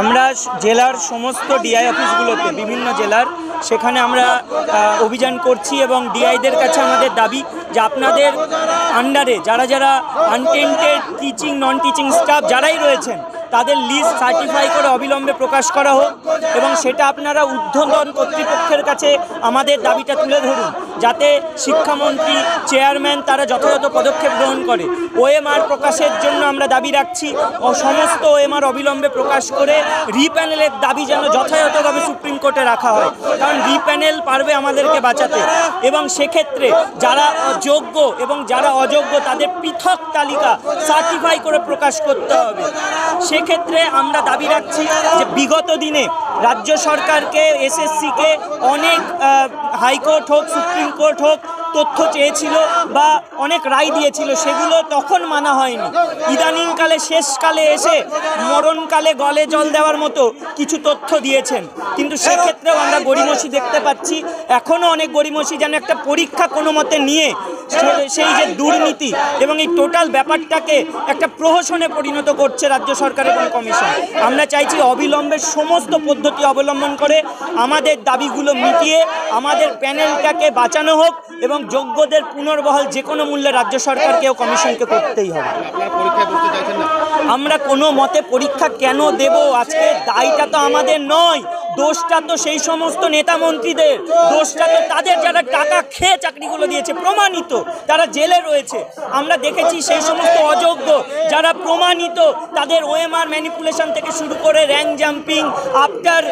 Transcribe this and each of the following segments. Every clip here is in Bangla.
আমরা জেলার সমস্ত ডিআই অফিসগুলোতে বিভিন্ন জেলার সেখানে আমরা অভিযান করছি এবং ডিআইদের কাছে আমাদের দাবি যে আপনাদের আন্ডারে যারা যারা untainted teaching non teaching staff যারাই রয়েছেন তাদের লিস্ট সার্টিফাই করে অবিলম্বে প্রকাশ করা হোক এবং সেটা আপনারা ঊর্ধ্বতন কর্তৃপক্ষের কাছে আমাদের দাবিটা তুলে ধরুন, যাতে শিক্ষামন্ত্রী চেয়ারম্যান তারা যথাযথ পদক্ষেপ গ্রহণ করে। ওএমআর প্রকাশের জন্য আমরা দাবি রাখছি ও সমস্ত ওএমআর অবিলম্বে প্রকাশ করে রিপ্যানেলের দাবি যেন যথাযথভাবে সুপ্রিম কোর্টে রাখা হয়, কারণ রিপ্যানেল পারবে আমাদেরকে বাঁচাতে। এবং সেক্ষেত্রে যারা যোগ্য এবং যারা অযোগ্য তাদের পৃথক তালিকা সার্টিফাই করে প্রকাশ করতে হবে। সেক্ষেত্রে আমরা দাবি রাখছি যে বিগত দিনে রাজ্য সরকারকে এসএসসিকে অনেক হাইকোর্ট হোক সুপ্রিম কোর্ট হোক তথ্য চেয়েছিল বা অনেক রায় দিয়েছিল, সেগুলো তখন মানা হয়নি। ইদানিংকালে শেষকালে এসে মরণকালে গলে জল দেওয়ার মতো কিছু তথ্য দিয়েছেন, কিন্তু সেক্ষেত্রেও আমরা গড়িমসি দেখতে পাচ্ছি। এখনও অনেক গড়িমসি যেন একটা পরীক্ষা কোনো মতে নিয়ে সেই যে দুর্নীতি এবং এই টোটাল ব্যাপারটাকে একটা প্রহসনে পরিণত করছে রাজ্য সরকার এবং কমিশন। আমরা চাইছি অবিলম্বে সমস্ত পদ্ধতি অবলম্বন করে আমাদের দাবিগুলো মিটিয়ে আমাদের প্যানেলটাকে বাঁচানো হোক এবং যোগ্যদের পুনর্বহাল যে কোনো মূল্যে রাজ্য সরকারকে ও কমিশনকে করতেই হবে। আমরা কোনো মতে পরীক্ষা কেন দেব? আজকে দায়টা তো আমাদের নয়, দোষটা তো সেই সমস্ত নেতা মন্ত্রীদের, দোষটা তো তাদের যারা টাকা খেয়ে চাকরিগুলো দিয়েছে, প্রমাণিত তারা জেলে রয়েছে। আমরা দেখেছি সেই সমস্ত অযোগ্য যারা প্রমাণিত তাদের ওএমআর ম্যানিপুলেশন থেকে শুরু করে র্যাঙ্ক জাম্পিং আফটার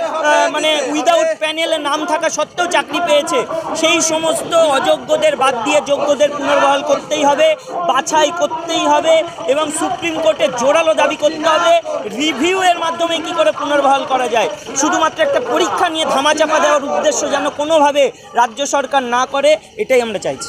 উইদাউট প্যানেলে নাম থাকা সত্ত্বেও চাকরি পেয়েছে। সেই সমস্ত অযোগ্যদের বাদ দিয়ে যোগ্যদের পুনর্বহাল করতেই হবে, বাছাই করতেই হবে এবং সুপ্রিম কোর্টে জোরালো দাবি করতে হবে রিভিউয়ের মাধ্যমে কি করে পুনর্বহাল করা যায়। শুধুমাত্র একটা পরীক্ষা নিয়ে ধামাচাপা দেওয়ার উদ্দেশ্য যেন কোনোভাবে রাজ্য সরকার না করে, এটাই আমরা চাইছি।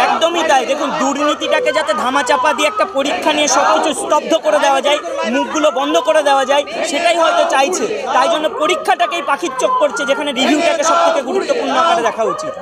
একদমই তাই। দেখুন, দুর্নীতিটাকে যাতে ধামাচাপা দিয়ে একটা পরীক্ষা নিয়ে সব কিছু স্তব্ধ করে দেওয়া যায়, মুখগুলো বন্ধ করে দেওয়া যায়, সেটাই হয়তো চাইছে। তাই জন্য পরীক্ষাটাকেই পাখির চোখ করছে, যেখানে রিভিউটাকে সব থেকে গুরুত্বপূর্ণ আকারে দেখা উচিত।